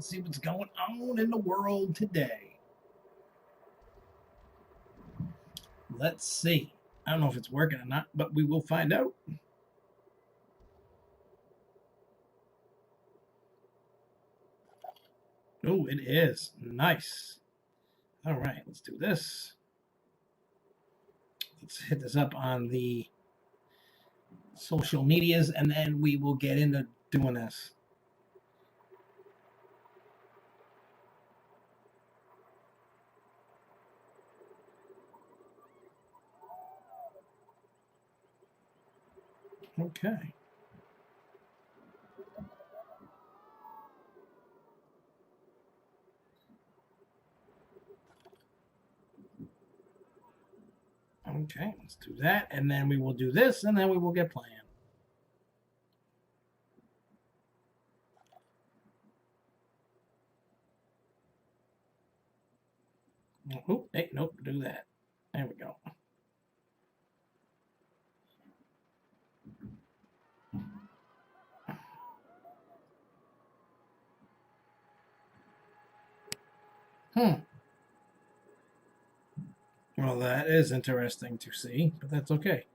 Let's see what's going on in the world today. Let's see. I don't know if it's working or not, but we will find out. Oh, it is. Nice. All right, let's do this. Let's hit this up on the social medias, and then we will get into doing this. Okay. Okay, let's do that, and then we will do this, and then we will get playing. Oh, hey, nope, do that. There we go. Well, that is interesting to see, but that's okay.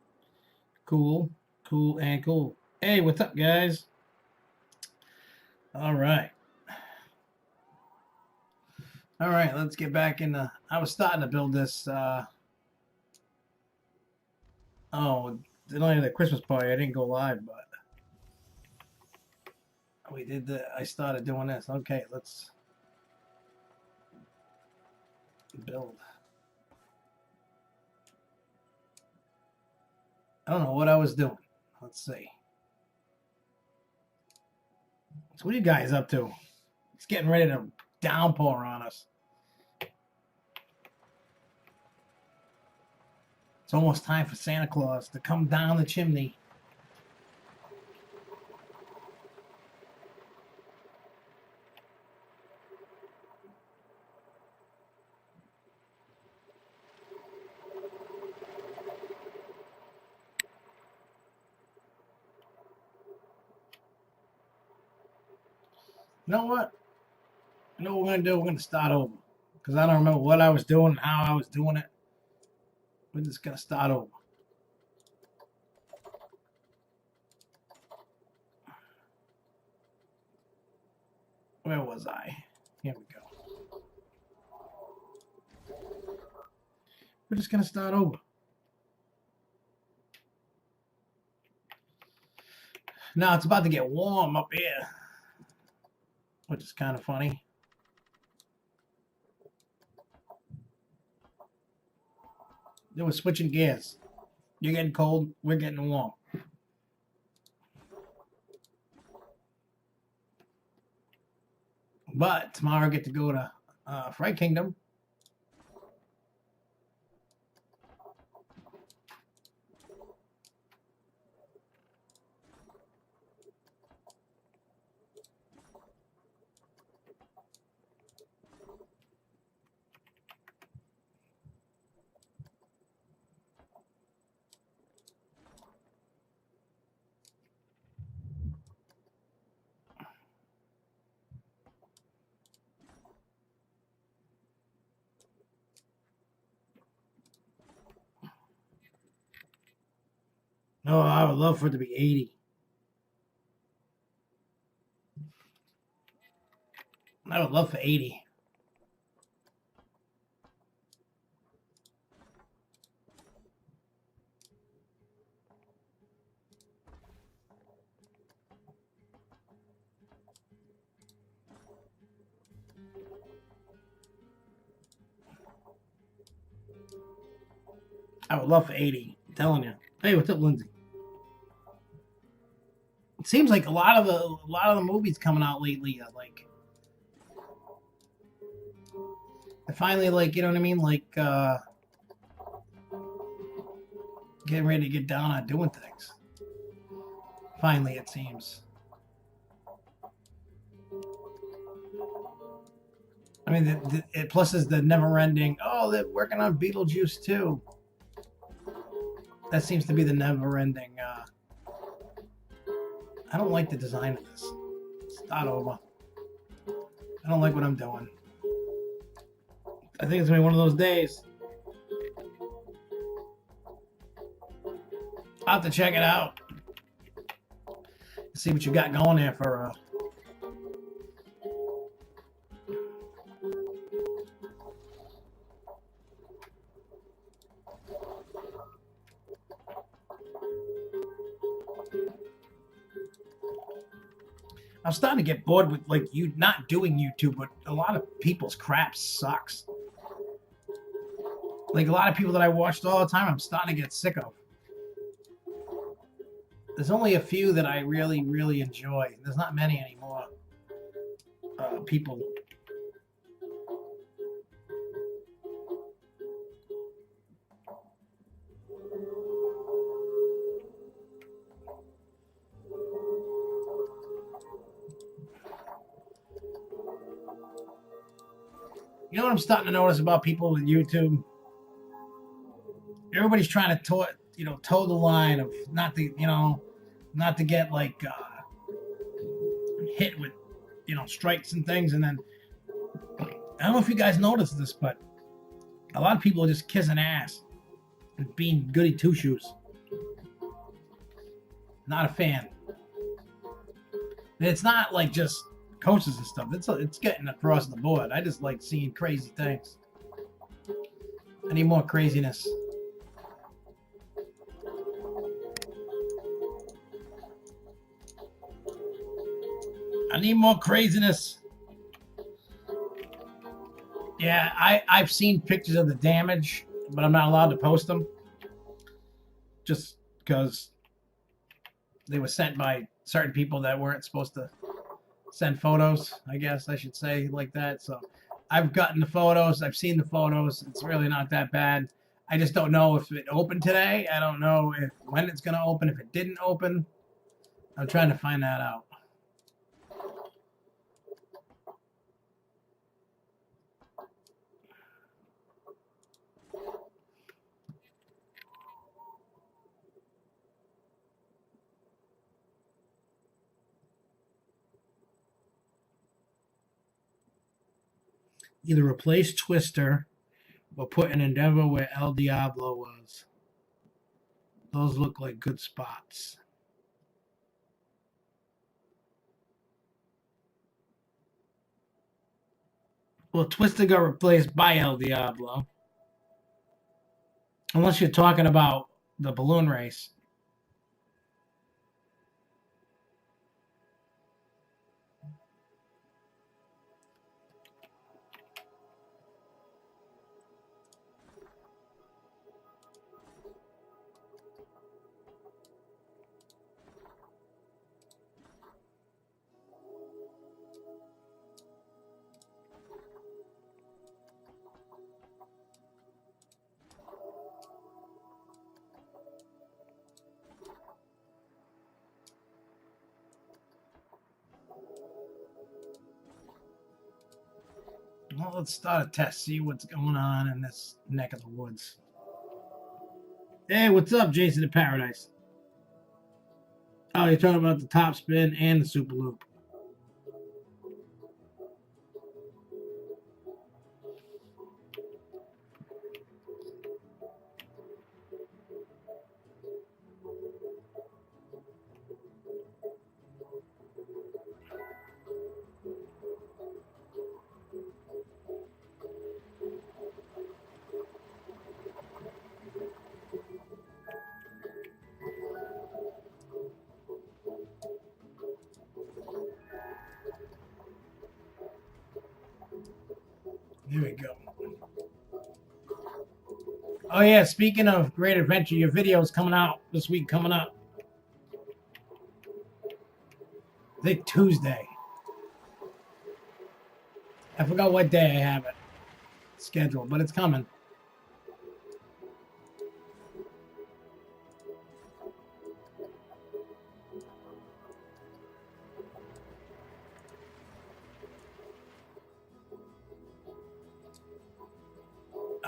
Cool, cool, and cool. Hey, what's up, guys? All right. All right, let's get back in the... I was starting to build this... Oh, only the Christmas party. I didn't go live, but... We did the... I started doing this. Okay, let's... build. I don't know what I was doing. Let's see. So what are you guys up to? It's getting ready to downpour on us. It's almost time for Santa Claus to come down the chimney. You know what? You know what we're going to do? We're going to start over. Because I don't remember what I was doing, how I was doing it. We're just going to start over. Where was I? Here we go. We're just going to start over. Now it's about to get warm up here, which is kind of funny. They were switching gears. You're getting cold, we're getting warm. But tomorrow I get to go to Fright Kingdom. Oh, I would love for it to be 80. I would love for 80. I would love for 80. I'm telling you. Hey, what's up, Lindsay? It seems like a lot of the movies coming out lately are like they're finally like, you know what I mean, like getting ready to get down on doing things. Finally, it seems. I mean, plus is the never-ending. Oh, they're working on Beetlejuice too. That seems to be the never-ending. I don't like the design of this. Start over. I I don't like what I'm doing. I think it's gonna be one of those days. I'll have to check it out. See what you got going there for I'm starting to get bored with like you not doing YouTube, but a lot of people's crap sucks. Like a lot of people that I watched all the time, I'm starting to get sick of. There's only a few that I really, really enjoy. There's not many anymore. People. You know what I'm starting to notice about people with YouTube? Everybody's trying to toe the line of not to get like hit with strikes and things. And then I don't know if you guys noticed this, but a lot of people are just kissing ass and being goody two shoes. Not a fan. And it's not like just coaches and stuff. It's getting across the board. I just like seeing crazy things. I need more craziness. I need more craziness. Yeah, I've seen pictures of the damage, but I'm not allowed to post them. Just because they were sent by certain people that weren't supposed to send photos, I guess I should say, like that. So I've gotten the photos. I've seen the photos. It's really not that bad. I just don't know if it opened today. I don't know when it's going to open, if it didn't open. I'm trying to find that out. Either replace Twister or put an Endeavor where El Diablo was. Those look like good spots. Well, Twister got replaced by El Diablo. Unless you're talking about the balloon race. Well, let's start a test, see what's going on in this neck of the woods. Hey, what's up, Jason in Paradise? Oh, you're talking about the top spin and the super loop. There we go. Oh yeah, speaking of Great Adventure, your video is coming out this week, coming up. I think Tuesday. I forgot what day I have it scheduled, but it's coming.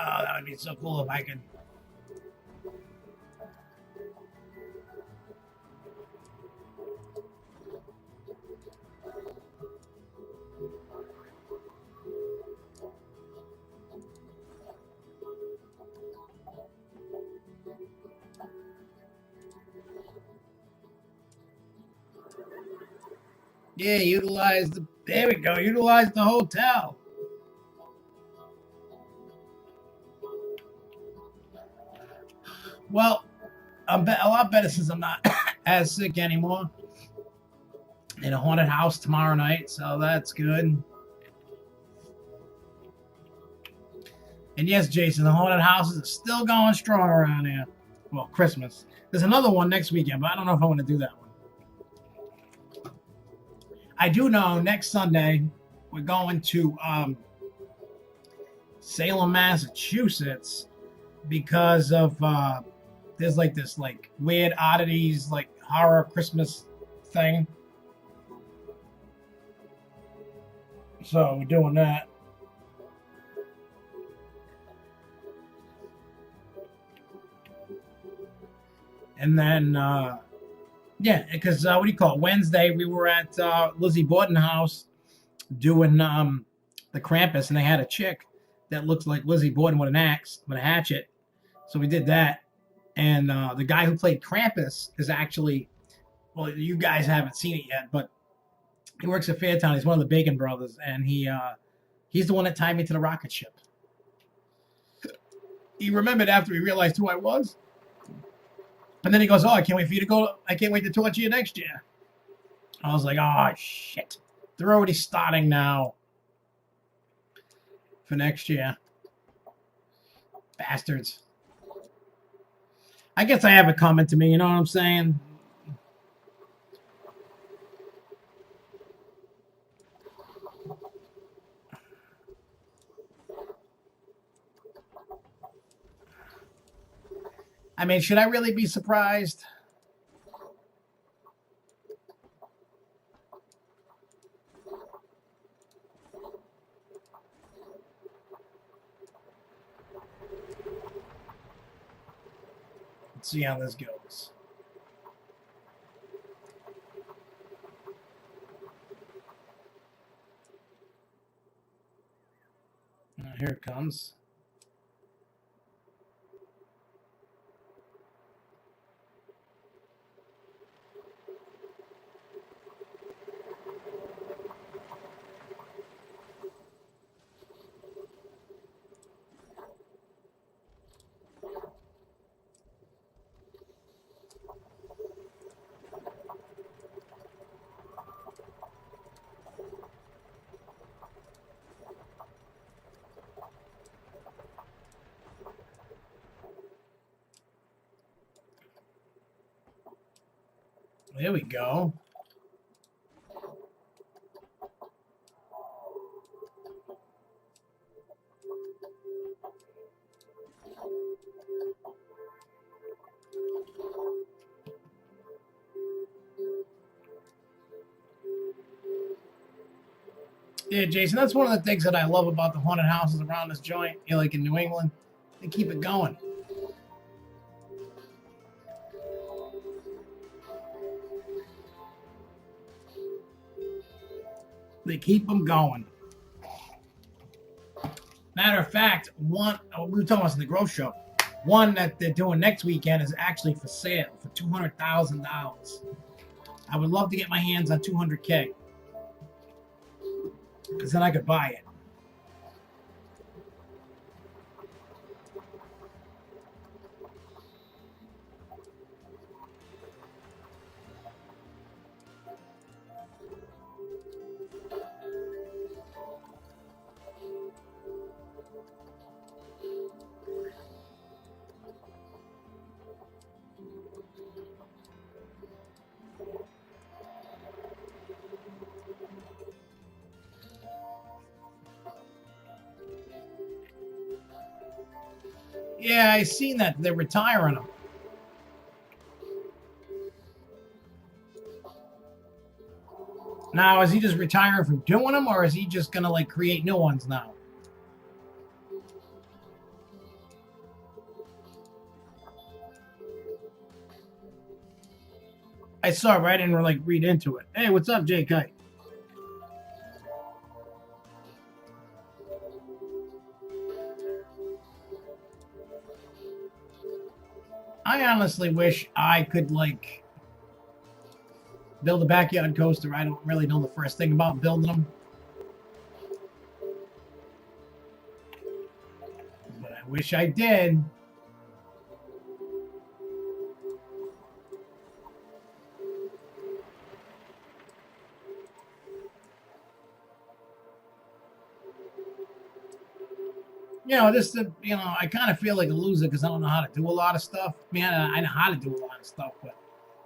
Oh, that would be so cool if I could. Yeah, utilize the. There we go. Utilize the hotel. Well, I'm a lot better since I'm not as sick anymore. In a haunted house tomorrow night, so that's good. And yes, Jason, the haunted houses are still going strong around here. Well, Christmas. There's another one next weekend, but I don't know if I want to do that one. I do know next Sunday we're going to Salem, Massachusetts, because of there's like this like weird oddities like horror Christmas thing. So we're doing that. And then yeah, because what do you call it? Wednesday we were at Lizzie Borden house doing the Krampus, and they had a chick that looks like Lizzie Borden with an axe, with a hatchet. So we did that. And the guy who played Krampus is actually, well, you guys haven't seen it yet, but he works at Fairtown. He's one of the Bacon brothers, and he's the one that tied me to the rocket ship. He remembered after he realized who I was. And then he goes, "Oh, I can't wait for you to go. I can't wait to torture you next year." I was like, "Oh, shit. They're already starting now for next year. Bastards." I guess I have it coming to me, you know what I'm saying? I mean, should I really be surprised? Let's see how this goes. Here it comes. There we go. Yeah, Jason, that's one of the things that I love about the haunted houses around this joint, you know, like in New England. They keep it going. They keep them going. Matter of fact, one we were talking about in the Grove Show. One that they're doing next weekend is actually for sale for $200,000. I would love to get my hands on $200K, because then I could buy it. Yeah, I seen that they're retiring them. Now, is he just retiring from doing them, or is he just gonna like create new ones now? I saw it, but I didn't like read into it. Hey, what's up, Jay Kite? I honestly wish I could like build a backyard coaster. I don't really know the first thing about building them. But I wish I did. You know, just to, you know, I kind of feel like a loser because I don't know how to do a lot of stuff. I mean, I know how to do a lot of stuff, but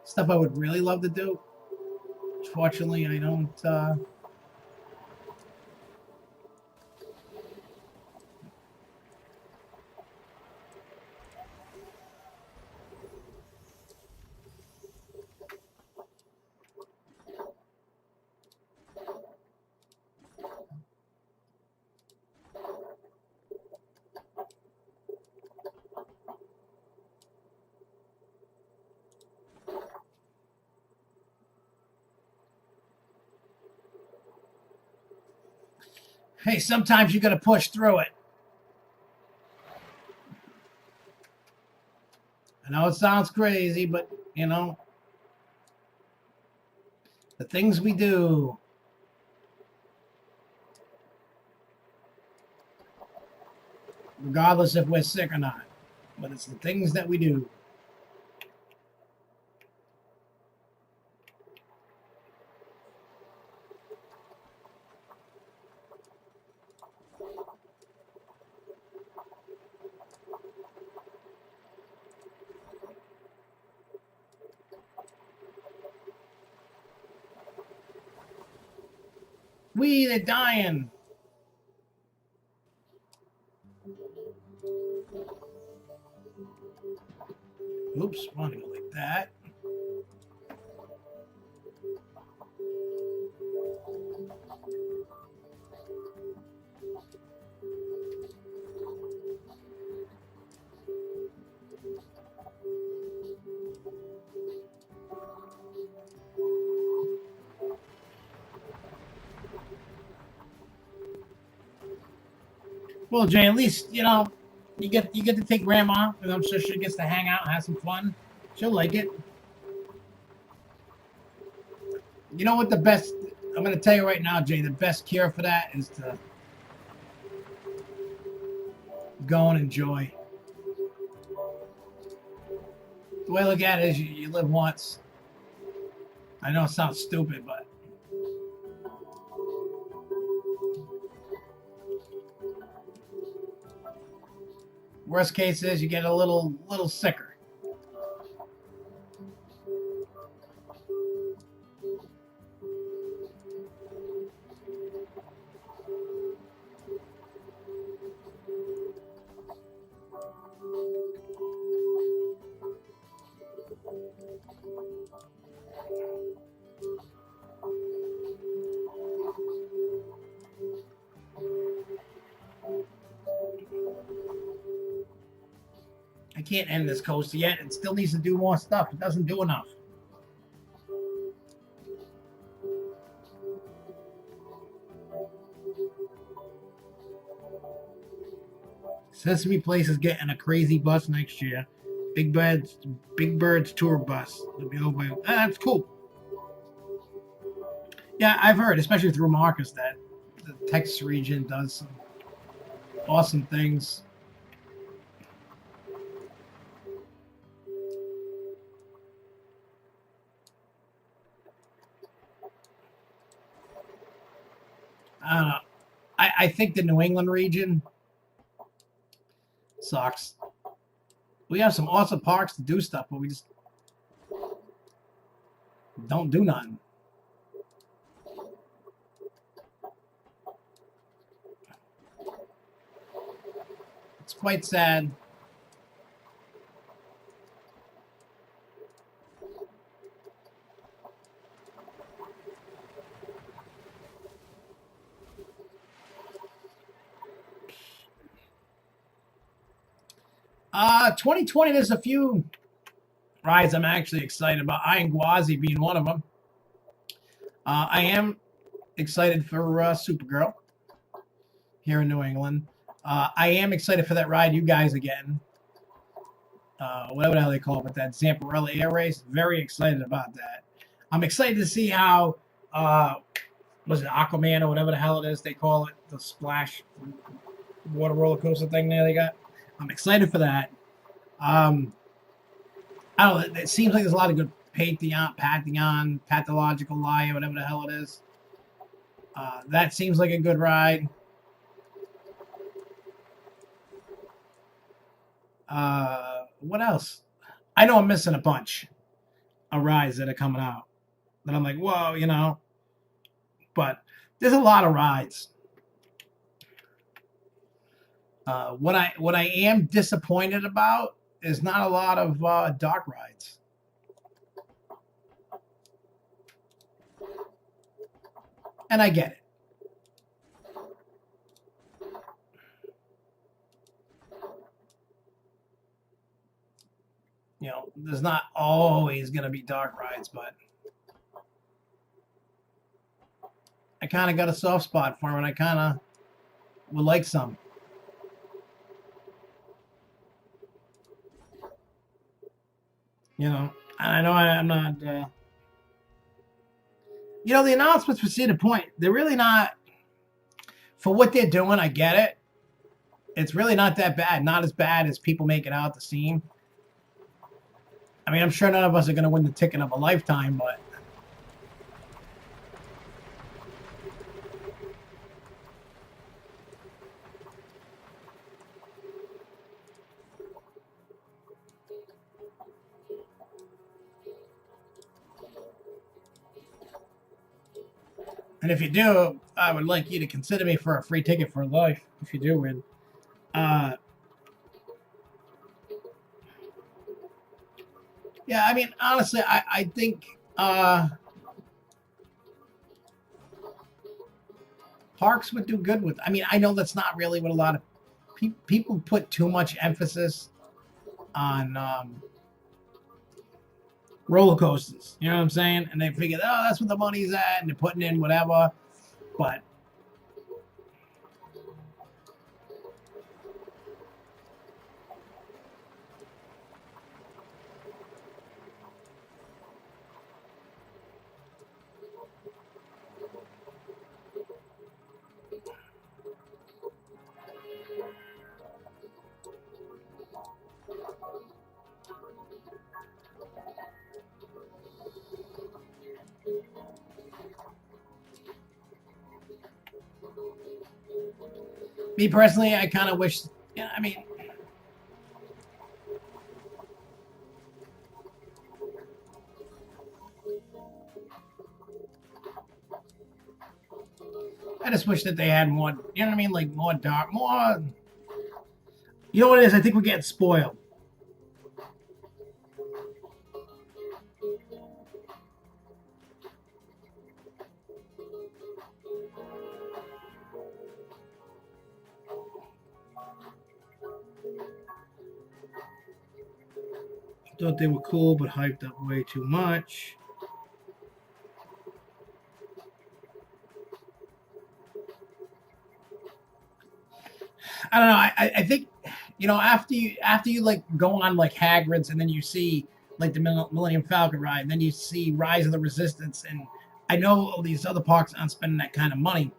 stuff I would really love to do, fortunately, I don't. Hey, sometimes you got to push through it. I know it sounds crazy, but, you know, the things we do. Regardless if we're sick or not. But it's the things that we do. They're dying. Oops, want to go like that. Well, Jay, at least, you know, you get to take Grandma, and I'm sure she gets to hang out and have some fun. She'll like it. You know what the best, I'm going to tell you right now, Jay, the best cure for that is to go and enjoy. The way I look at it is you live once. I know it sounds stupid, but worst case is you get a little sicker. I can't end this coaster yet. It still needs to do more stuff. It doesn't do enough. Sesame Place is getting a crazy bus next year. Big Bird's tour bus. It'll be over. That's cool. Yeah, I've heard, especially through Marcus, that the Texas region does some awesome things. I don't know. I think the New England region sucks. We have some awesome parks to do stuff, but we just don't do nothing. It's quite sad. Uh, 2020, there's a few rides I'm actually excited about. Iron Gwazi being one of them. I am excited for Supergirl here in New England. I am excited for that ride you guys are getting. Whatever the hell they call it, but that Zamparella Air Race. Very excited about that. I'm excited to see how was it Aquaman or whatever the hell it is they call it, the splash water roller coaster thing there they got. I'm excited for that. I don't know. It seems like there's a lot of good pathological lie, or whatever the hell it is. That seems like a good ride. What else? I know I'm missing a bunch of rides that are coming out. That I'm like, whoa, you know. But there's a lot of rides. What I am disappointed about is not a lot of dark rides. And I get it. You know, there's not always going to be dark rides, but I kind of got a soft spot for them, and I kind of would like some. You know, I know I'm not. You know, the announcements for Cedar Point, they're really not, for what they're doing, I get it. It's really not that bad. Not as bad as people make it out to seem. I mean, I'm sure none of us are going to win the ticket of a lifetime, but and if you do, I would like you to consider me for a free ticket for life if you do win. Yeah, I mean, honestly, I think parks would do good with. I mean, I know that's not really what a lot of people put too much emphasis on roller coasters. You know what I'm saying? And they figure, oh, that's what the money's at, and they're putting in whatever. But me personally, I kind of wish. Yeah, I mean, I just wish that they had more. You know what I mean? Like more dark, more. You know what it is? I think we're getting spoiled. Thought they were cool, but hyped up way too much. I don't know. I think, you know, after you like go on like Hagrid's, and then you see like the Millennium Falcon ride, and then you see Rise of the Resistance, and I know all these other parks aren't spending that kind of money,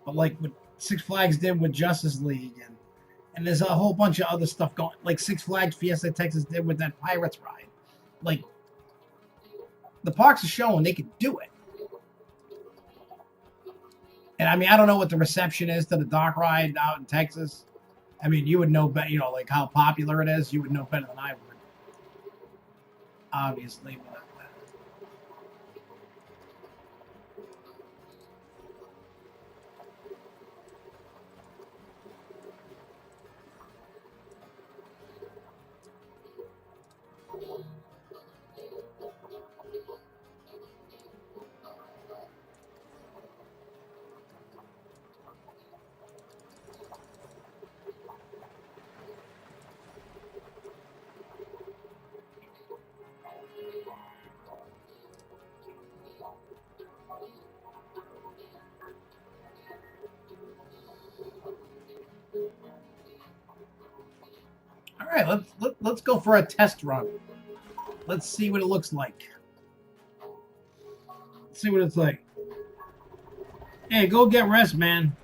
but like what Six Flags did with Justice League, and there's a whole bunch of other stuff going, like Six Flags Fiesta Texas did with that Pirates ride. Like, the parks are showing they can do it. And I mean, I don't know what the reception is to the dark ride out in Texas. I mean, you would know better, you know, like how popular it is. You would know better than I would, obviously. But all right, let's go for a test run. Let's see what it looks like. Let's see what it's like. Hey, go get rest, man.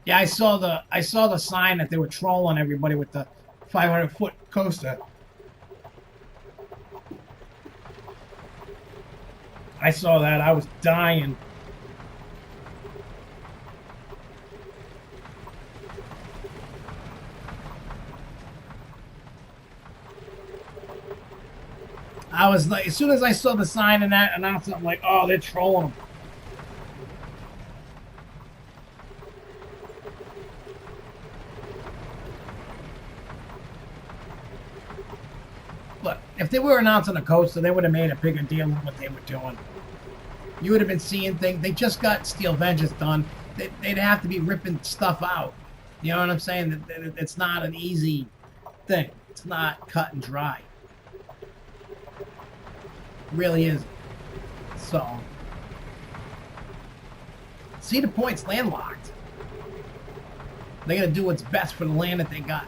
Yeah, I saw the sign that they were trolling everybody with the 500-foot coaster. I saw that. I was dying. I was like, as soon as I saw the sign and that announcement, I'm like, oh, they're trolling them. Look, if they were announcing a coaster, they would have made a bigger deal than what they were doing. You would have been seeing things. They just got Steel Vengeance done. They'd have to be ripping stuff out. You know what I'm saying? It's not an easy thing. It's not cut and dry. It really isn't. So, Cedar Point's landlocked. They got to do what's best for the land that they got.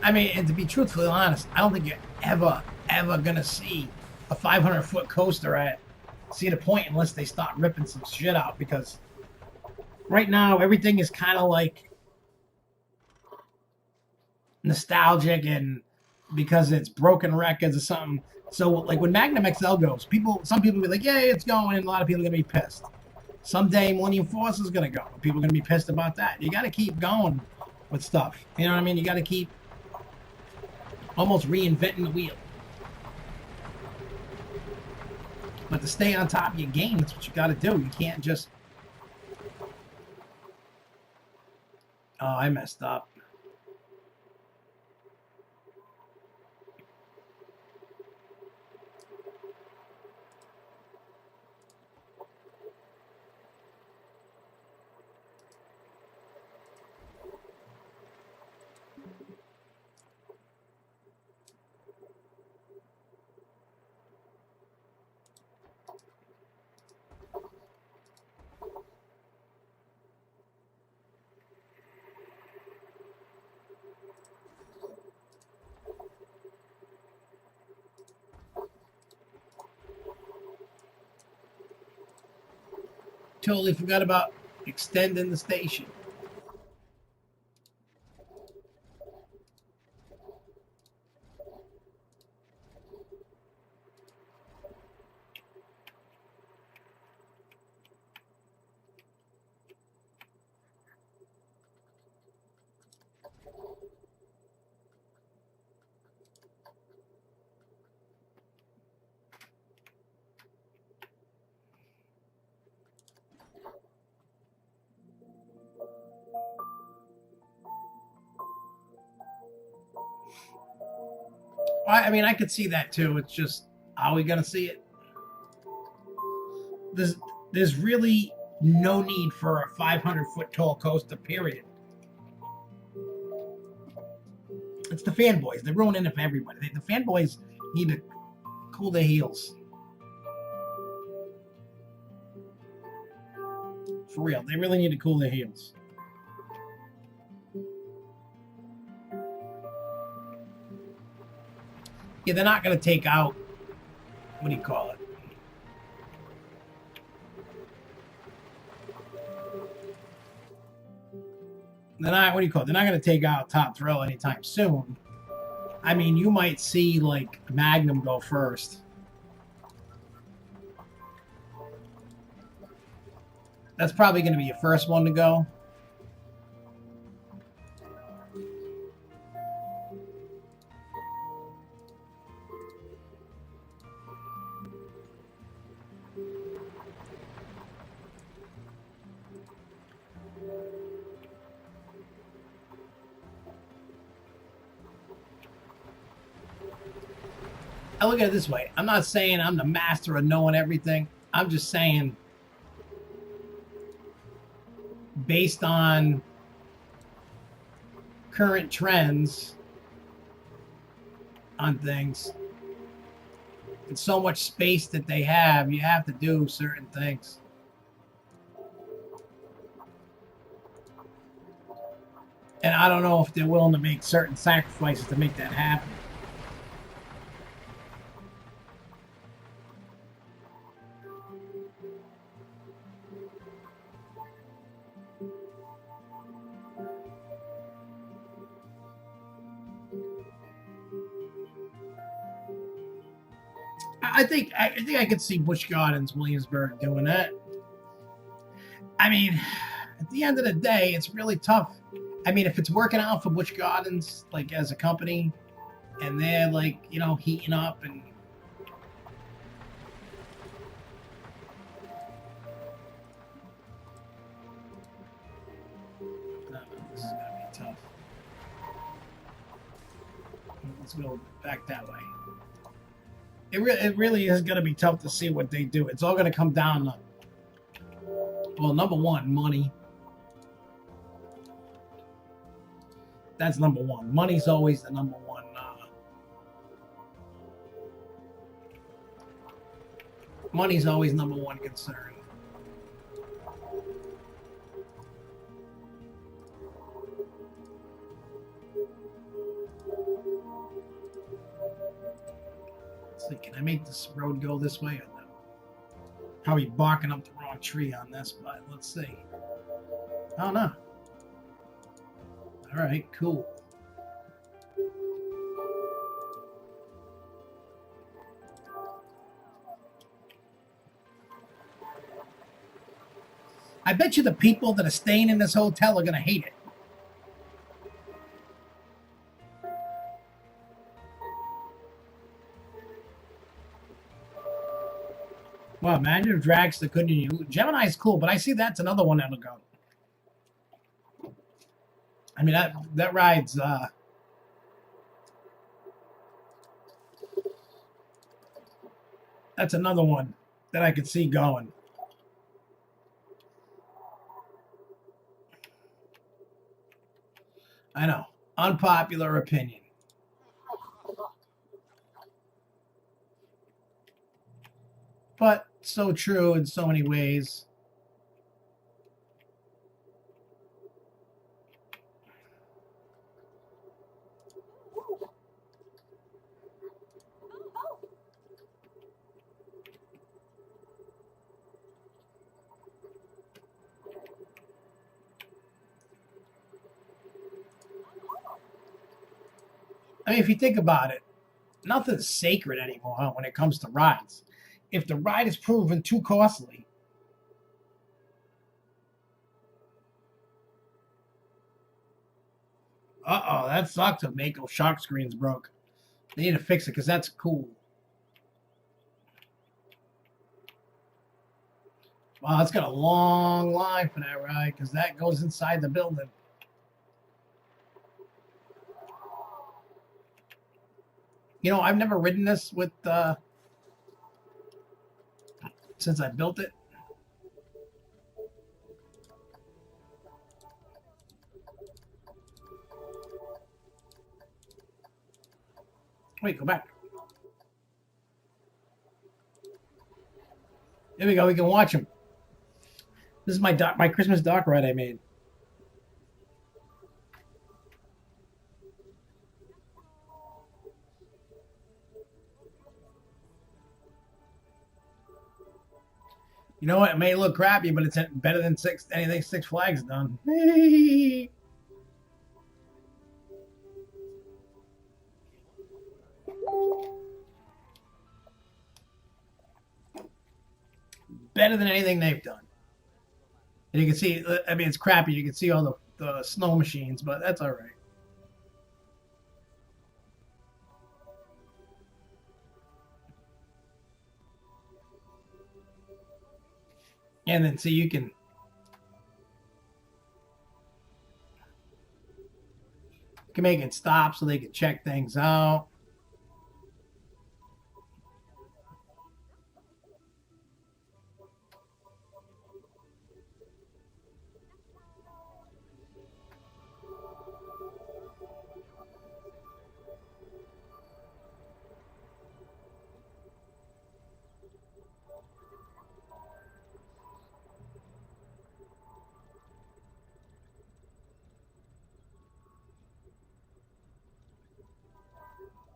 I mean, and to be truthfully honest, I don't think you're ever going to see a 500-foot coaster at Cedar Point unless they start ripping some shit out, because right now everything is kind of like nostalgic and because it's broken records or something. So like when Magnum XL goes, some people will be like, yeah, it's going, and a lot of people are going to be pissed. Someday Millennium Force is going to go. People are going to be pissed about that. You got to keep going with stuff. You know what I mean? You got to keep almost reinventing the wheel. But to stay on top of your game, that's what you got to do. You can't just... Oh, I messed up. Totally forgot about extending the station. I mean, I could see that too. It's just, are we gonna see it? There's really no need for a 500-foot tall coaster, period. It's the fanboys. They're ruining it for everybody. The fanboys need to cool their heels. For real, they really need to cool their heels. Yeah, they're not going to take out, what do you call it? They're not, what do you call it? They're not going to take out Top Thrill anytime soon. I mean, you might see, like, Magnum go first. That's probably going to be your first one to go. I look at it this way. I'm not saying I'm the master of knowing everything. I'm just saying, based on current trends on things and so much space that they have, you have to do certain things. And I don't know if they're willing to make certain sacrifices to make that happen. I think I could see Busch Gardens, Williamsburg doing that. I mean, at the end of the day, it's really tough. I mean, if it's working out for Busch Gardens, like as a company, and they're like, you know, heating up and this is gonna be tough. Let's go back that way. It really is gonna be tough to see what they do. It's all gonna come down to, well, number one, money. That's number one. Money's always the number one. Money's always number one concern. Let's see, can I make this road go this way or no? Probably barking up the wrong tree on this, but let's see. Oh no. All right, cool. I bet you the people that are staying in this hotel are going to hate it. Well, imagine if Dragster couldn't use. Gemini's cool, but I see that's another one that'll go. I mean, that ride's that's another one that I could see going. I know. Unpopular opinion. But so true in so many ways. I mean, if you think about it, nothing's sacred anymore when it comes to rides. If the ride is proven too costly, that sucks if Mako shock screen's broke. They need to fix it because that's cool. Wow, it's got a long line for that ride because that goes inside the building. You know, I've never ridden this with since I built it. Wait, go back. There we go. We can watch them. This is my Christmas dock ride I made. You know what? It may look crappy, but it's better than anything Six Flags done. Better than anything they've done. And you can see, I mean, it's crappy. You can see all the snow machines, but that's all right. And then see, you can make it stop so they can check things out.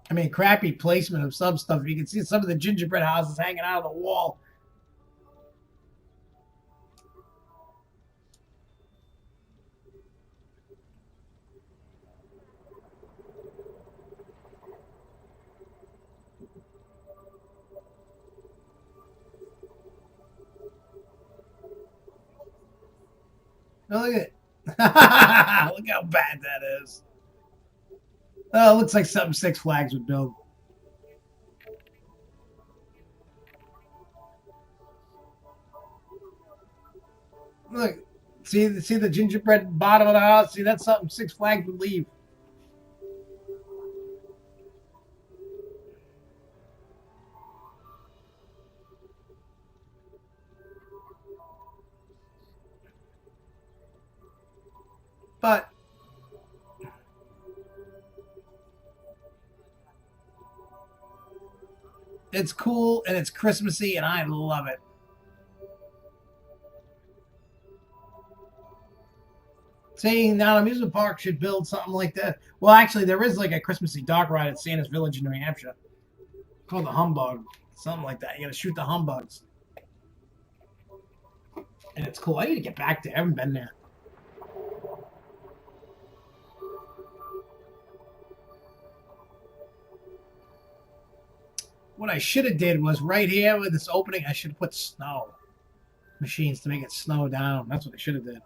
I mean, crappy placement of some stuff. You can see some of the gingerbread houses hanging out of the wall. Oh, look at it. Look how bad that is. Oh, it looks like something Six Flags would build. Look, see the gingerbread bottom of the house. See, that's something Six Flags would leave. But it's cool and it's Christmassy, and I love it. Saying now, amusement park should build something like that. Well, actually, there is like a Christmassy dog ride at Santa's Village in New Hampshire called the Humbug, something like that. You got to shoot the humbugs, and it's cool. I need to get back there. I haven't been there. What I should have did was right here with this opening, I should have put snow machines to make it snow down. That's what I should have did.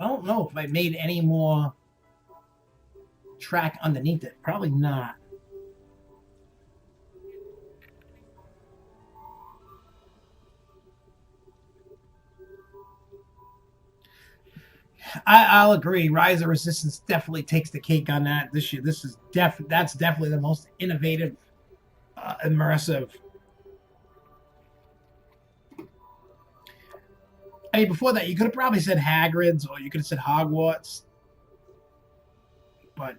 I don't know if I made any more track underneath it. Probably not. I'll agree. Rise of Resistance definitely takes the cake on that this year. That's definitely the most innovative, immersive. I mean, before that, you could have probably said Hagrid's or you could have said Hogwarts, but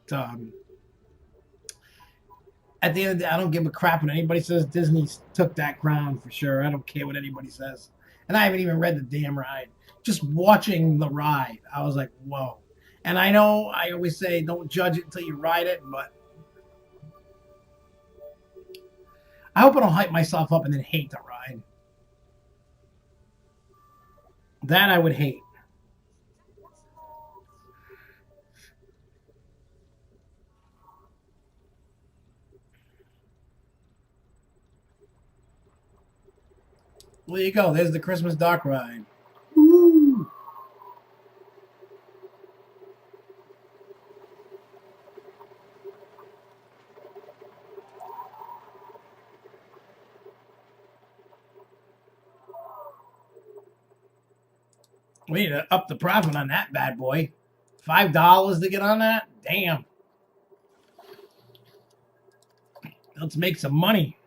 at the end of the day, I don't give a crap when anybody says Disney took that crown for sure. I don't care what anybody says, and I haven't even read the damn ride. Just watching the ride, I was like, whoa. And I know I always say don't judge it until you ride it, but I hope I don't hype myself up and then hate the ride. That I would hate. Well, there you go. There's the Christmas dock ride. Woo! We need to up the profit on that bad boy. $5 to get on that? Damn. Let's make some money.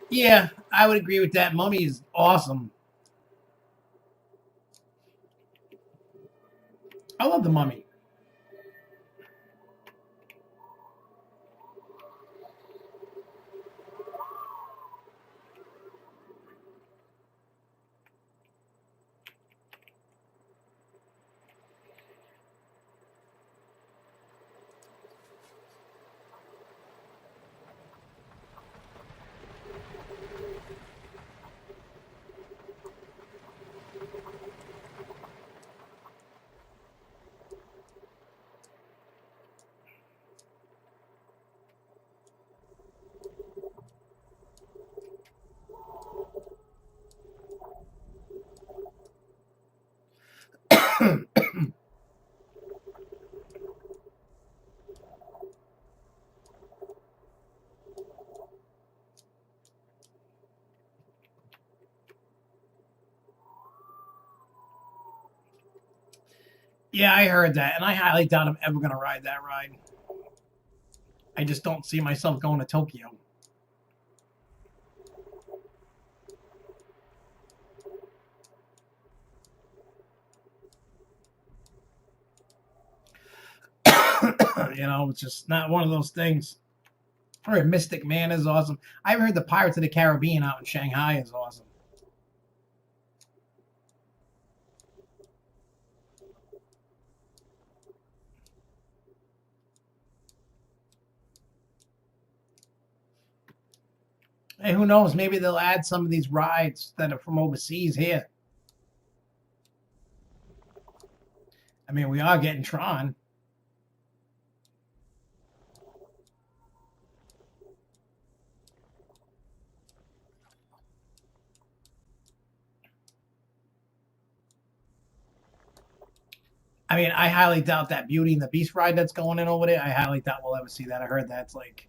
Yeah, I would agree with that. Mummy is awesome. I love the Mummy. Yeah, I heard that, and I highly doubt I'm ever going to ride that ride. I just don't see myself going to Tokyo. You know, it's just not one of those things. I heard Mystic Man is awesome. I've heard the Pirates of the Caribbean out in Shanghai is awesome. Hey, who knows? Maybe they'll add some of these rides that are from overseas here. I mean, we are getting Tron. I mean, I highly doubt that Beauty and the Beast ride that's going in over there. I highly doubt we'll ever see that. I heard that's like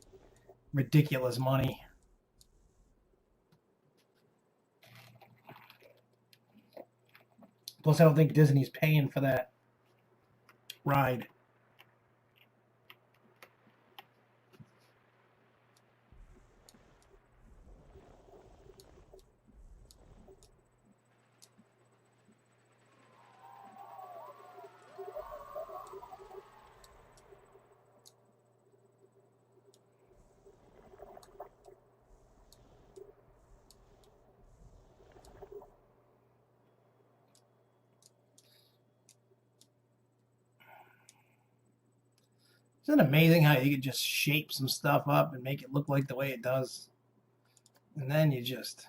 ridiculous money. Plus, I don't think Disney's paying for that ride. Isn't it amazing how you can just shape some stuff up and make it look like the way it does? And then you just...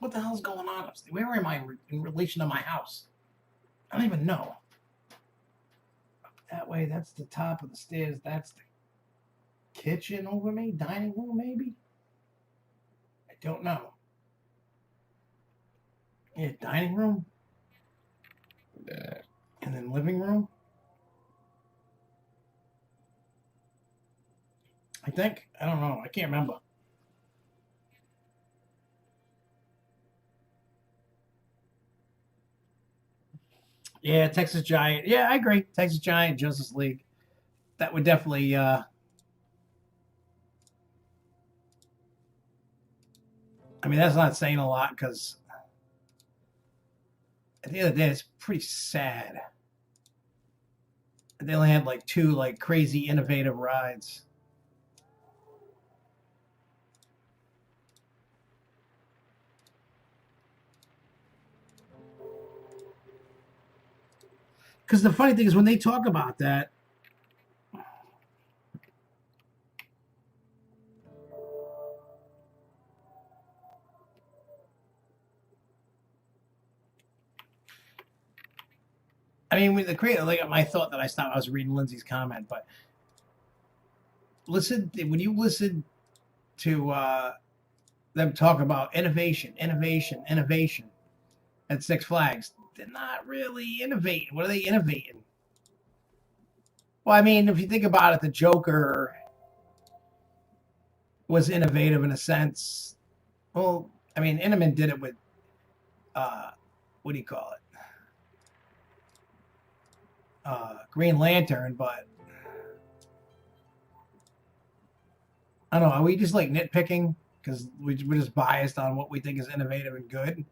What the hell's going on upstairs? Where am I in relation to my house? I don't even know. That way, that's the top of the stairs. That's the kitchen over me? Dining room, maybe? I don't know. Yeah, dining room? Yeah. And then living room? I think. I don't know. I can't remember. Yeah, Texas Giant. Yeah, I agree. Texas Giant, Justice League. That would definitely... I mean, that's not saying a lot because at the end of the day, it's pretty sad. They only had like 2 like crazy innovative rides. Because the funny thing is when they talk about that, I mean, with the creator, like my thought that I was reading Lindsay's comment, but when you listen to them talk about innovation at Six Flags, they're not really innovating. What are they innovating? Well, I mean, if you think about it, the Joker was innovative in a sense. Well, I mean, Inman did it with, what do you call it? Green Lantern, but I don't know. Are we just like nitpicking because we're just biased on what we think is innovative and good?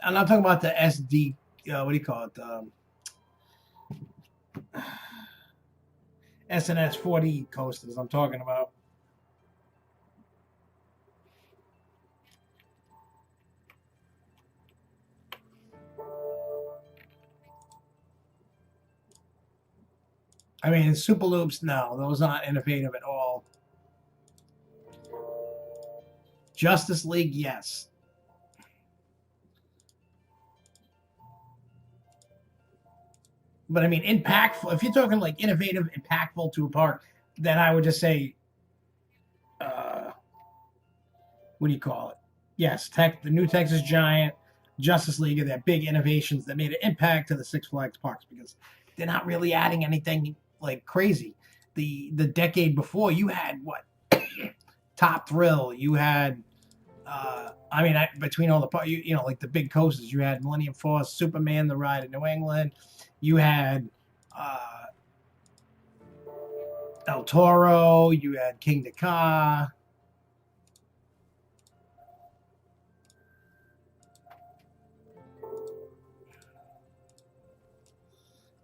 I'm not talking about the SD. What do you call it? SNS 40 coasters. I'm talking about. I mean, Super Loops, no, those aren't innovative at all. Justice League, yes. But I mean, impactful. If you're talking like innovative, impactful to a park, then I would just say, what do you call it? Yes, the new Texas Giant. Justice League are their big innovations that made an impact to the Six Flags parks, because they're not really adding anything like crazy. The decade before, you had what? Top Thrill. You had, between all the you know, like the big coasters, you had Millennium Force, Superman, the Ride in New England. You had El Toro. You had King Dakar.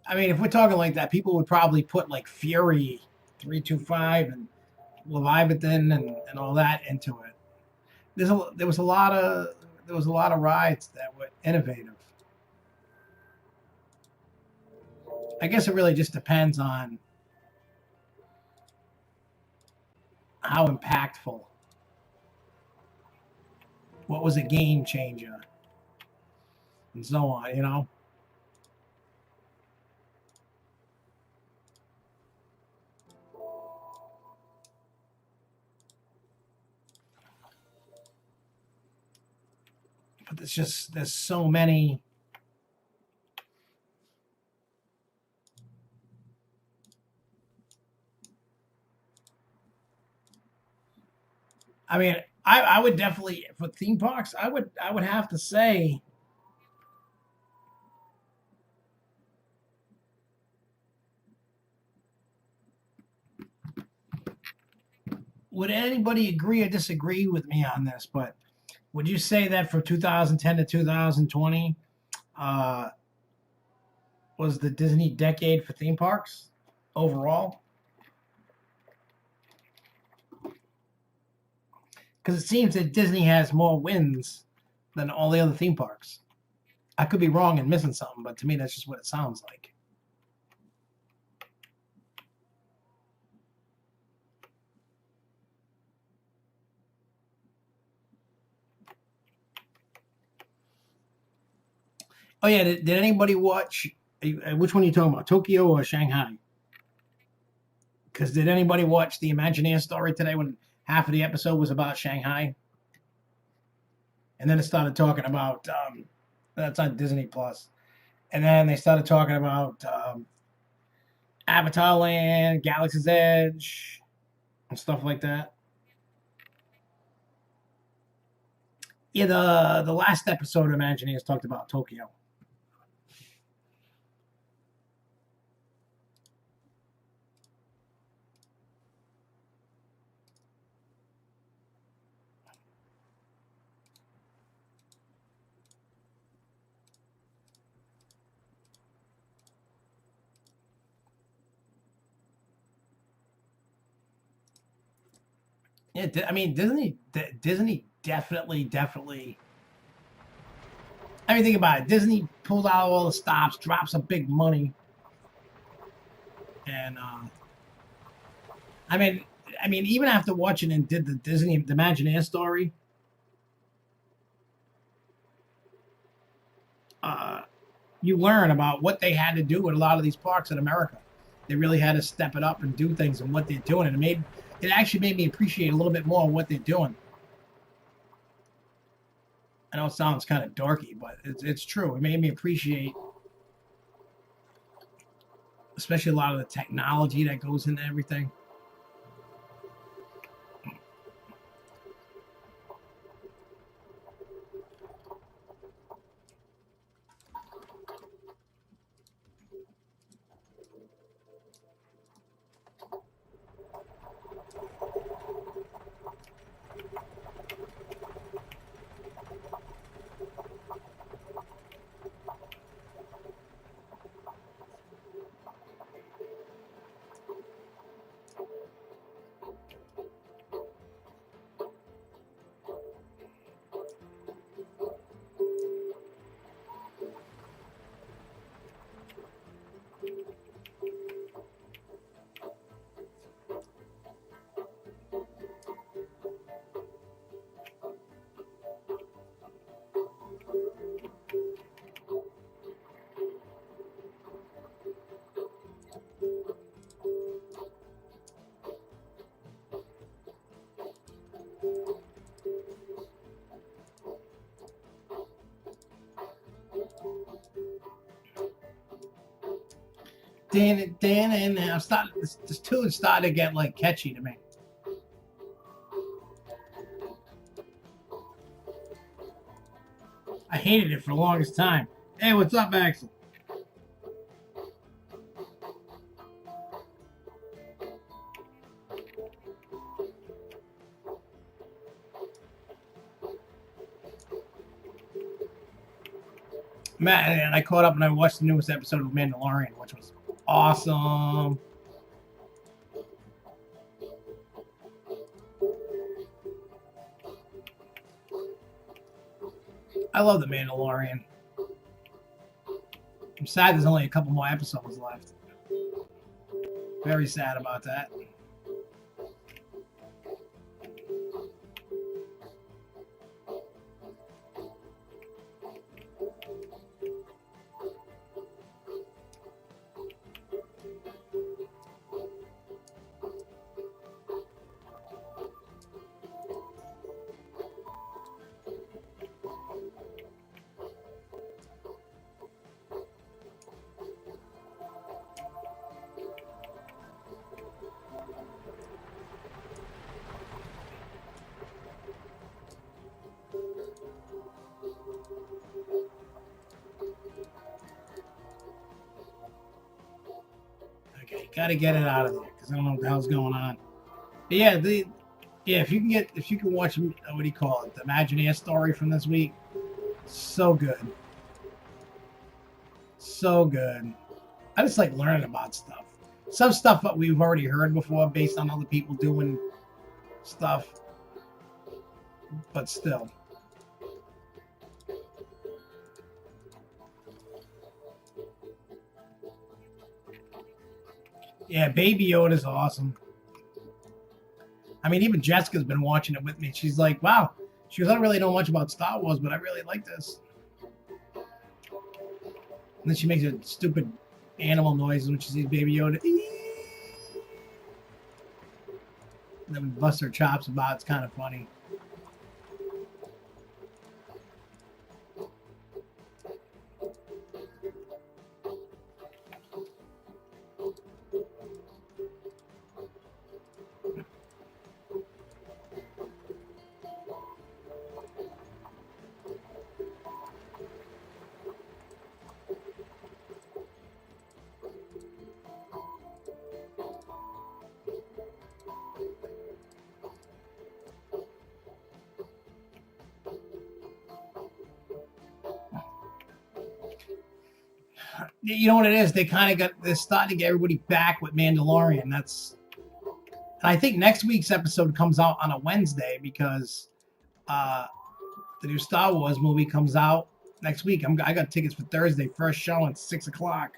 I mean, if we're talking like that, people would probably put like Fury 325 and Leviathan and all that into it. There was a lot of rides that were innovative. I guess it really just depends on how impactful. What was a game changer, and so on. You know. But there's so many. I mean, I would definitely, for theme parks, I would have to say, would anybody agree or disagree with me on this? But would you say that for 2010 to 2020 was the Disney decade for theme parks overall? Because it seems that Disney has more wins than all the other theme parks. I could be wrong and missing something, but to me, that's just what it sounds like. Oh yeah, did anybody watch? Which one are you talking about, Tokyo or Shanghai? Because did anybody watch the Imagineer story today when half of the episode was about Shanghai? And then it started talking about that's on Disney Plus, and then they started talking about Avatar Land, Galaxy's Edge, and stuff like that. Yeah, the last episode of Imagineers talked about Tokyo. Yeah, I mean Disney definitely. I mean, think about it. Disney pulled out all the stops, dropped some big money, and I mean, even after watching and did the Imagineer story, you learn about what they had to do with a lot of these parks in America. They really had to step it up and do things and what they're doing, and it actually made me appreciate a little bit more of what they're doing. I know it sounds kind of dorky, but it's true. It made me appreciate, especially a lot of the technology that goes into everything. And I'm starting. This tune's starting to get like catchy to me. I hated it for the longest time. Hey, what's up, Axel? Matt, and I caught up and I watched the newest episode of Mandalorian, which was awesome. I love the Mandalorian. I'm sad there's only a couple more episodes left. Very sad about that. Okay, gotta get it out of there because I don't know what the hell's going on. But yeah, if you can watch what do you call it, the Imagineer story from this week, so good, so good. I just like learning about stuff. Some stuff that we've already heard before based on other people doing stuff, but still. Yeah, Baby Yoda is awesome. I mean, even Jessica's been watching it with me. She's like, wow. She goes, I don't really know much about Star Wars, but I really like this. And then she makes a stupid animal noises when she sees Baby Yoda. And then we bust her chops about. It's kind of funny. You know what it is? They're starting to get everybody back with Mandalorian. And I think next week's episode comes out on a Wednesday because the new Star Wars movie comes out next week. I got tickets for Thursday, first show at 6:00.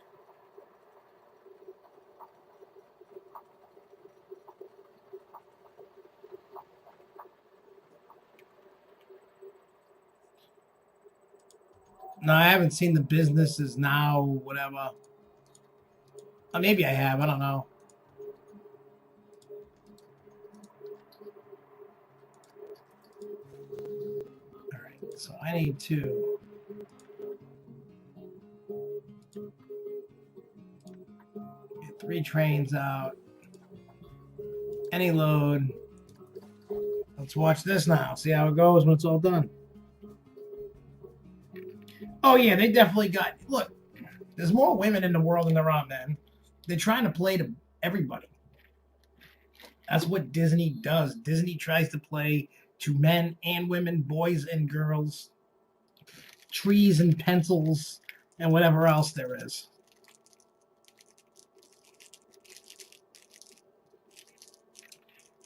No, I haven't seen The Business Is Now, whatever. Maybe I have. I don't know. All right, so I need to get 3 trains out. Any load. Let's watch this now. See how it goes when it's all done. Oh, yeah, they definitely got... Look, there's more women in the world than there are men. They're trying to play to everybody. That's what Disney does. Disney tries to play to men and women, boys and girls, trees and pencils, and whatever else there is.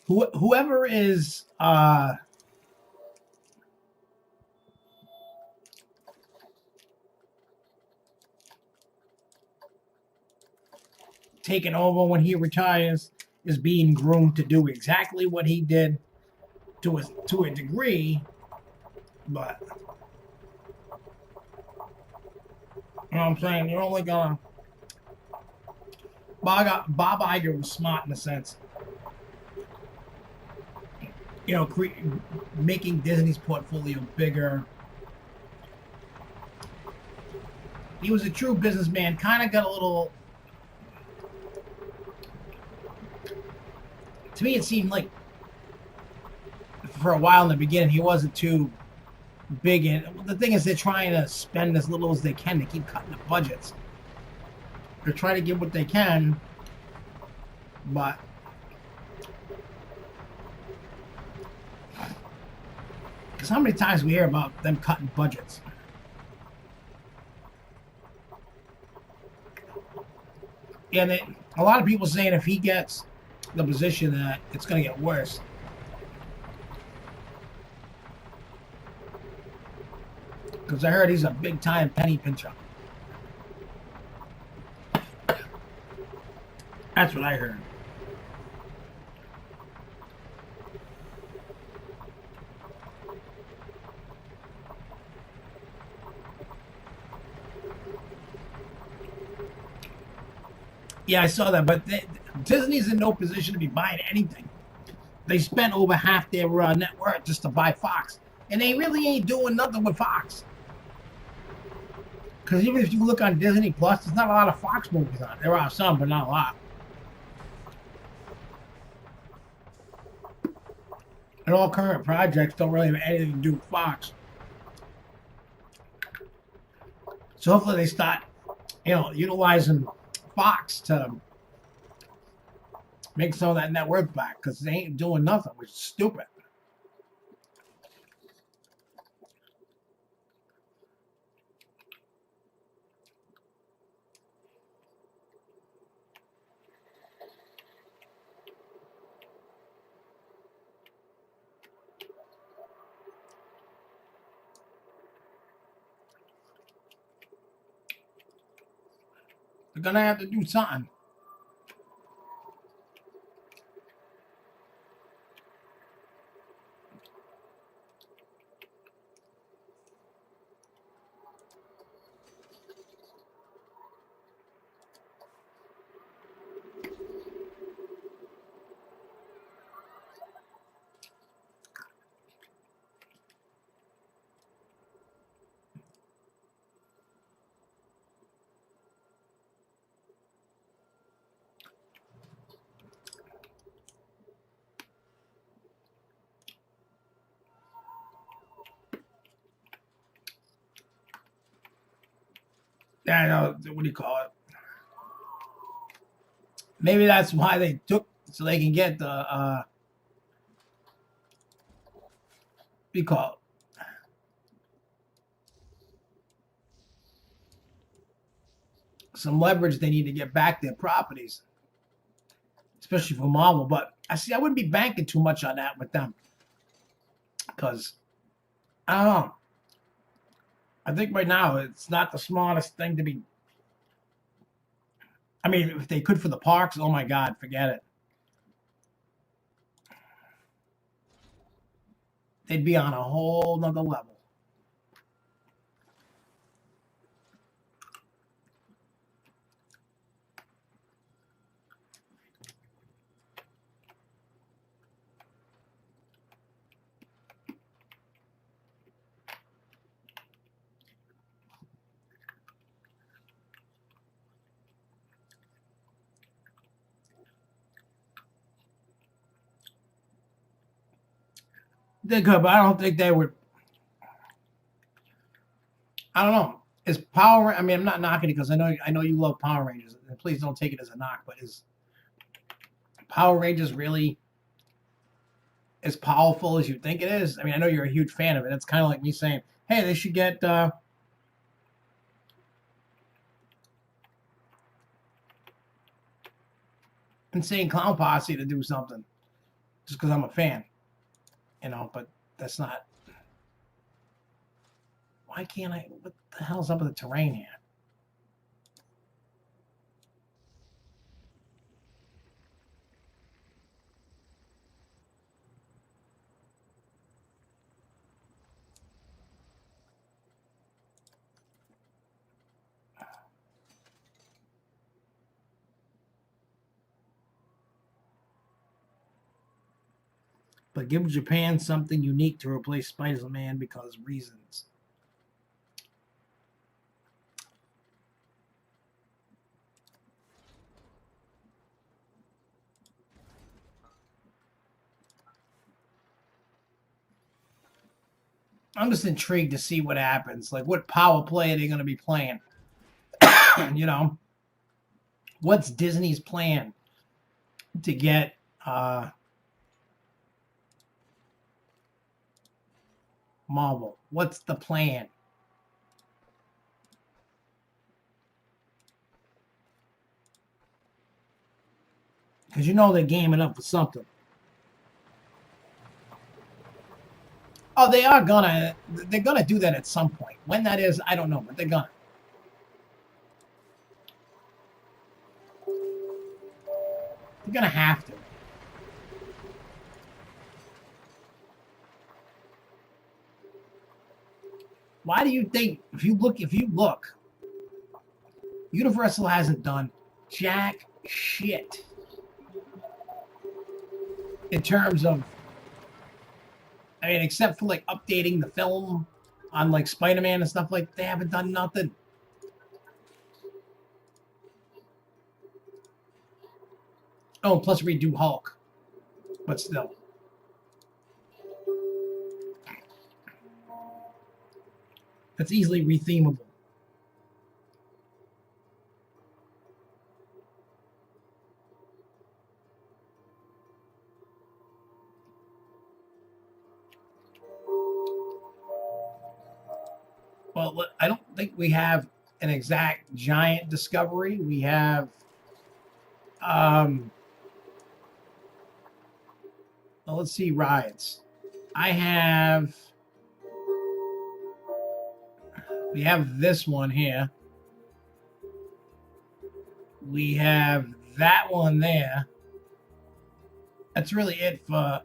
Whoever is... taken over when he retires is being groomed to do exactly what he did to a degree, but you know what I'm saying? You're only gonna Bob Iger was smart in a sense. You know, making Disney's portfolio bigger. He was a true businessman, kind of got a little to me, it seemed like for a while in the beginning, he wasn't too big in. The thing is, they're trying to spend as little as they can. They keep cutting the budgets. They're trying to give what they can, but because how many times we hear about them cutting budgets? And a lot of people saying if he gets the position that it's going to get worse. Because I heard he's a big time penny pincher. That's what I heard. Yeah, I saw that, but Disney's in no position to be buying anything. They spent over half their net worth just to buy Fox, and they really ain't doing nothing with Fox. Because even if you look on Disney Plus, there's not a lot of Fox movies on. There are some, but not a lot. And all current projects don't really have anything to do with Fox. So hopefully they start, utilizing Fox to make some of that net worth back, because they ain't doing nothing, which is stupid. They're gonna have to do something. I know, what do you call it? Maybe that's why they took, so they can get the, what do you call it? Some leverage they need to get back their properties, especially for Marvel. But I wouldn't be banking too much on that with them, because I don't know. I think right now it's not the smartest thing to be. I mean, if they could for the parks, oh my God, forget it. They'd be on a whole nother level. They could, but I don't think they would. I don't know. Is Power? I mean, I'm not knocking it because I know you love Power Rangers, and please don't take it as a knock. But is Power Rangers really as powerful as you think it is? I mean, I know you're a huge fan of it. It's kind of like me saying, "Hey, they should get Insane Clown Posse to do something," just because I'm a fan, But that's not. Why can't I? What the hell's up with the terrain here? But give Japan something unique to replace Spider-Man because reasons. I'm just intrigued to see what happens. Like, what power play are they going to be playing? You know, what's Disney's plan to get Marvel? What's the plan? Because you know they're gaming up for something. Oh, they're gonna do that at some point. When that is, I don't know, but they're gonna. They're gonna have to. Why do you think, if you look, Universal hasn't done jack shit in terms of, I mean, except for like updating the film on like Spider-Man and stuff, like they haven't done nothing. Oh, plus redo Hulk, but still. That's easily rethemable. Well, I don't think we have an exact giant discovery. We have, well, let's see, rides. We have this one here. We have that one there. That's really it for,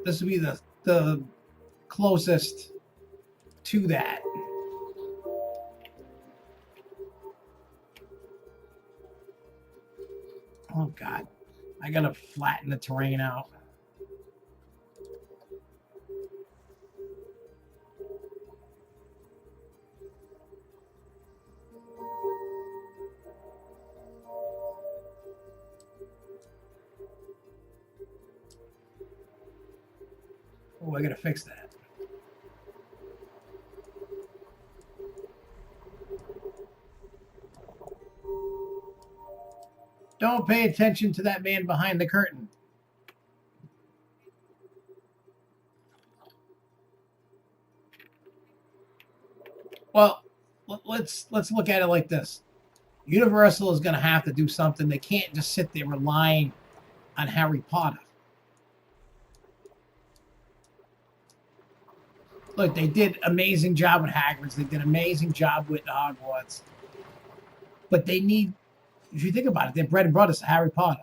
this will be the closest to that. Oh God, I gotta flatten the terrain out. Oh, I gotta fix that. Don't pay attention to that man behind the curtain. Well, let's look at it like this. Universal is going to have to do something. They can't just sit there relying on Harry Potter. Look, they did amazing job with Hagrid's. They did amazing job with Hogwarts. But they need, if you think about it, their bread and butter is Harry Potter.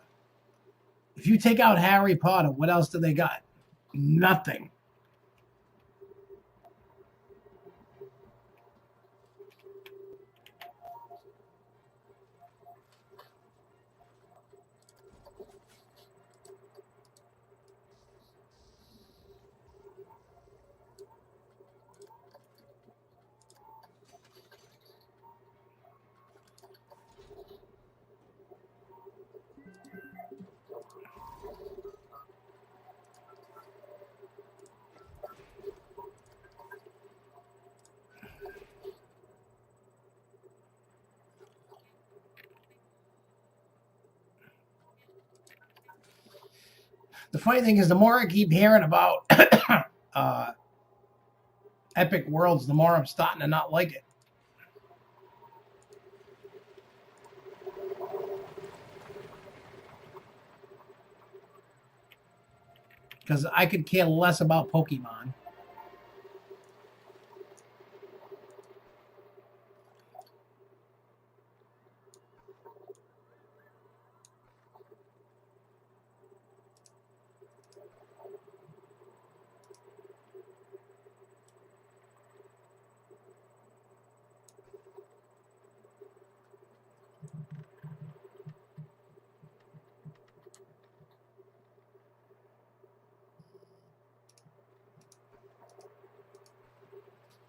If you take out Harry Potter, what else do they got? Nothing. The funny thing is, the more I keep hearing about Epic Worlds, the more I'm starting to not like it. Because I could care less about Pokemon.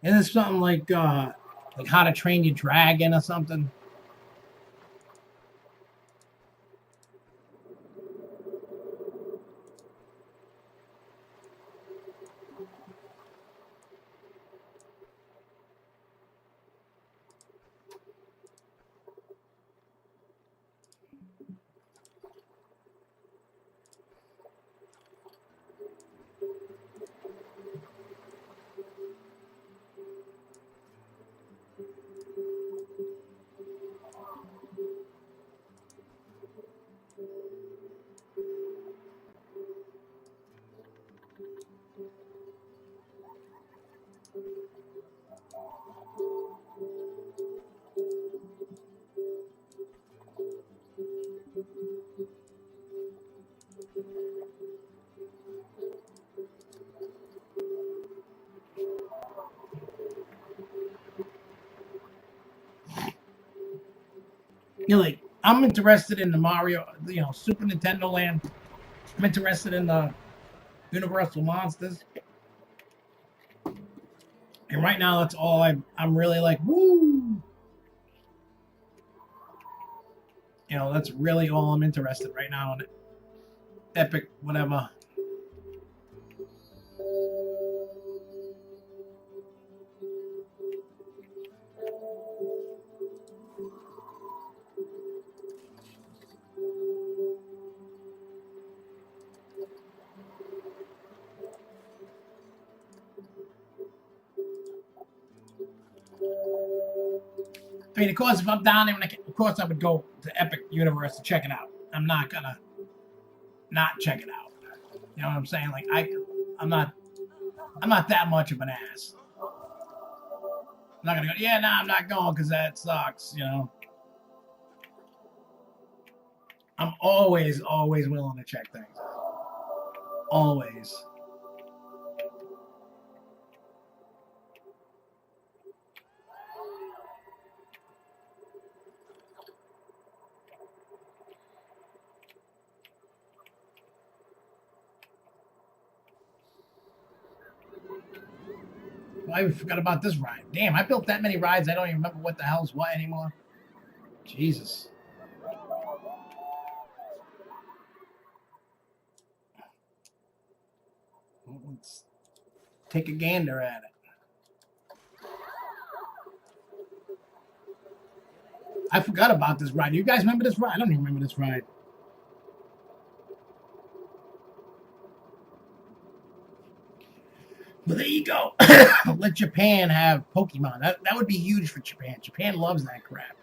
Isn't it something like How to Train Your Dragon or something? You know, like I'm interested in the Mario, Super Nintendo Land. I'm interested in the Universal Monsters. And right now, that's all I'm really like, woo! That's really all I'm interested right now in Epic, whatever. I mean, of course, if I'm down there, of course, I would go to Epic Universe to check it out. I'm not gonna not check it out. You know what I'm saying? Like I'm not that much of an ass. I'm not gonna go. Yeah, I'm not going because that sucks. I'm always willing to check things out. Always. I even forgot about this ride. Damn, I built that many rides. I don't even remember what the hell's what anymore. Jesus. Let's take a gander at it. I forgot about this ride. You guys remember this ride? I don't even remember this ride. But there you go. Let Japan have Pokemon. That would be huge for Japan. Japan loves that crap.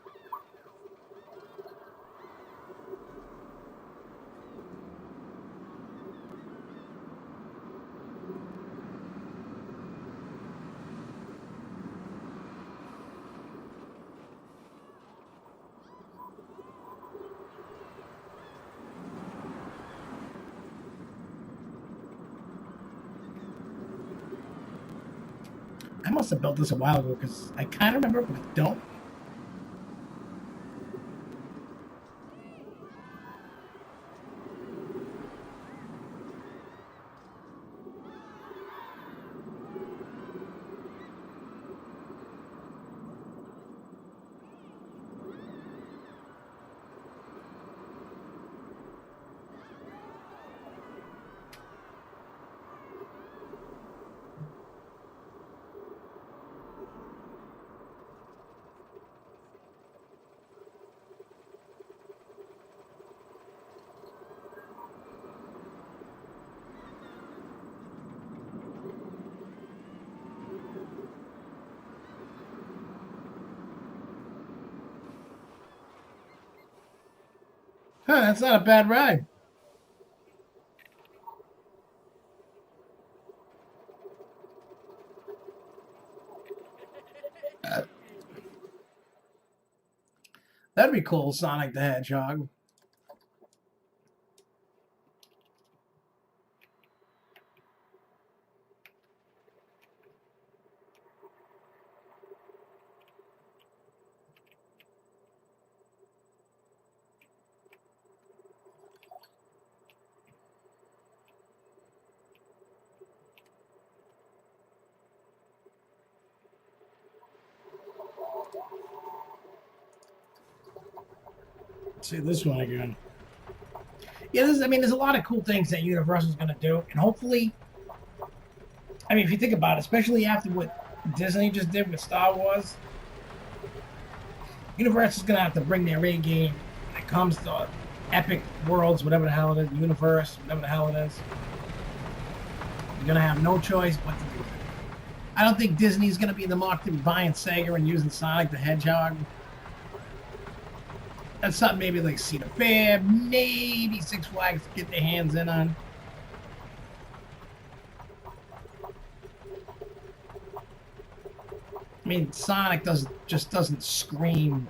I must have built this a while ago because I kind of remember, but I don't. Huh, that's not a bad ride. That'd be cool, Sonic the Hedgehog. Let's see this one again. Yeah, there's a lot of cool things that Universal's going to do, and hopefully, if you think about it, especially after what Disney just did with Star Wars, Universal's going to have to bring their A game when it comes to Epic Worlds, whatever the hell it is, Universe, whatever the hell it is. You're going to have no choice but to do it. I don't think Disney's going to be in the market to be buying Sega and using Sonic the Hedgehog. That's something maybe like Cedar Fair, maybe Six Flags to get their hands in on. Sonic just doesn't scream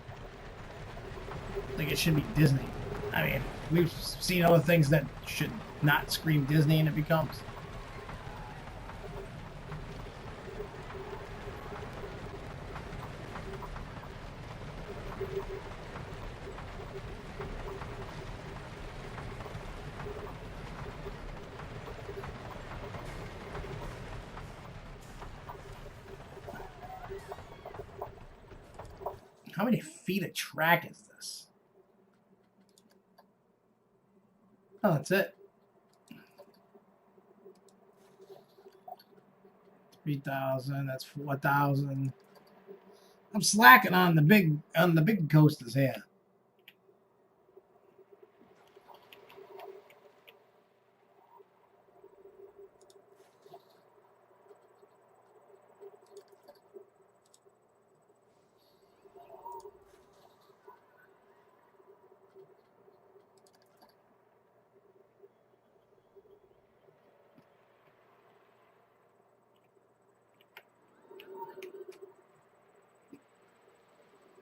like it should be Disney. We've seen other things that should not scream Disney, and it becomes. How many feet of track is this? Oh, that's it. 3,000. That's 4,000. I'm slacking on the big coasters here.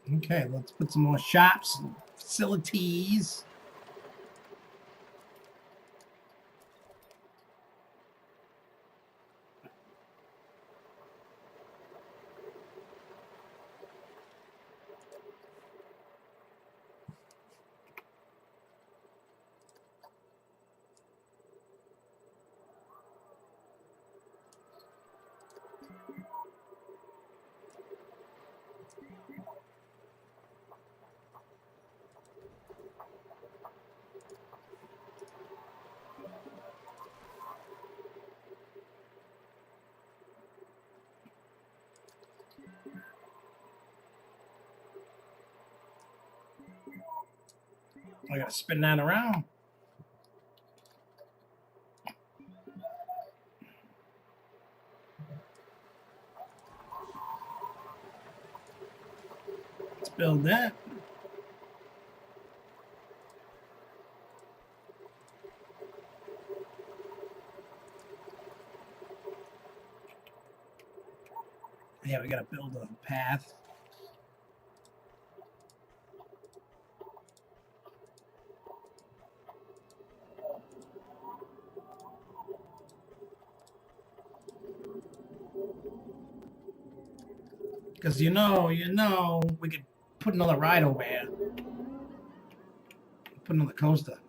Okay, let's put some more shops and facilities. I gotta spin that around. Let's build that. Yeah, we gotta build a path. Because you know, we could put another ride over here. Put another coaster.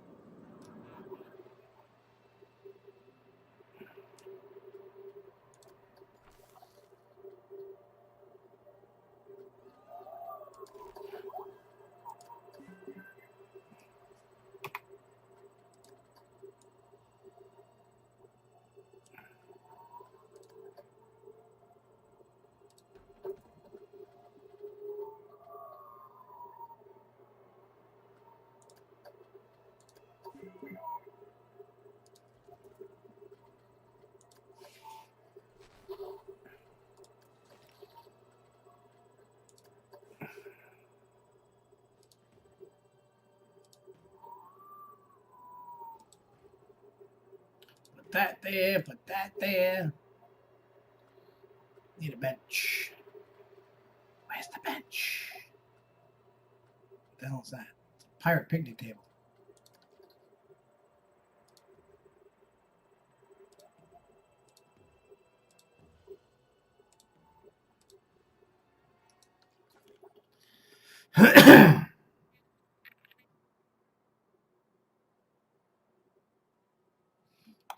Put that there, put that there. Need a bench. Where's the bench? What the hell is that? It's a pirate picnic table.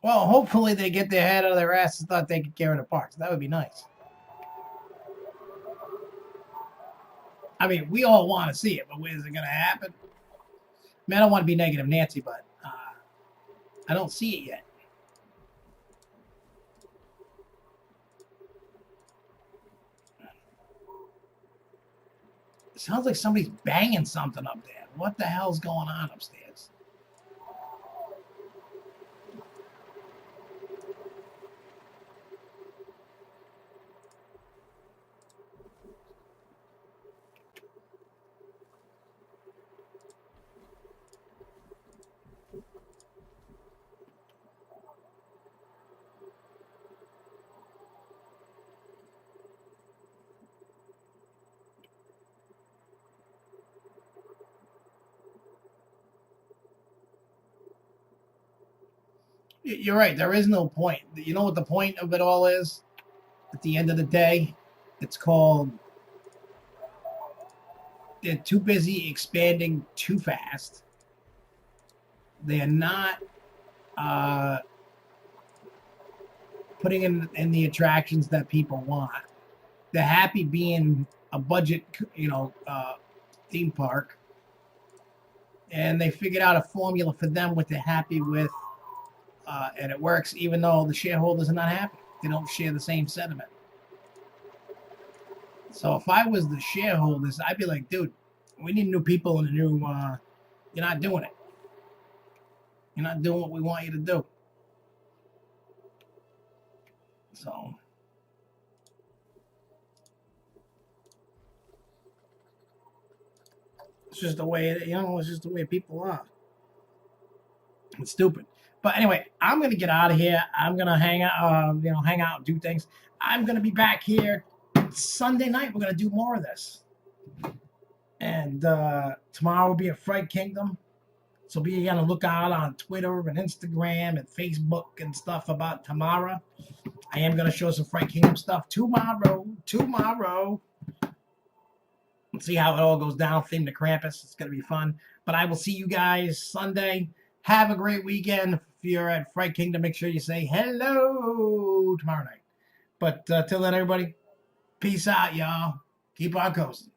Well, hopefully they get their head out of their ass and start taking care of the parks. That would be nice. I mean, we all want to see it, but when is it going to happen? I mean, I don't want to be negative Nancy, but I don't see it yet. It sounds like somebody's banging something up there. What the hell's going on upstairs? You're right. There is no point. You know what the point of it all is? At the end of the day, it's called they're too busy expanding too fast. They are not putting in the attractions that people want. They're happy being a budget, theme park, and they figured out a formula for them what they're happy with, and it works even though the shareholders are not happy. They don't share the same sentiment. So if I was the shareholders, I'd be like, dude, we need new people in the new. You're not doing it. You're not doing what we want you to do. So it's just the way it's just the way people are. It's stupid. But anyway, I'm gonna get out of here. I'm gonna hang out, hang out and do things. I'm gonna be back here Sunday night. We're gonna do more of this. And tomorrow will be a Fright Kingdom. So be on the lookout on Twitter and Instagram and Facebook and stuff about tomorrow. I am going to show some Fright Kingdom stuff tomorrow. Let's see how it all goes down. Theme to Krampus. It's going to be fun. But I will see you guys Sunday. Have a great weekend. If you're at Fright Kingdom, make sure you say hello tomorrow night. But till then, everybody, peace out, y'all. Keep on coasting.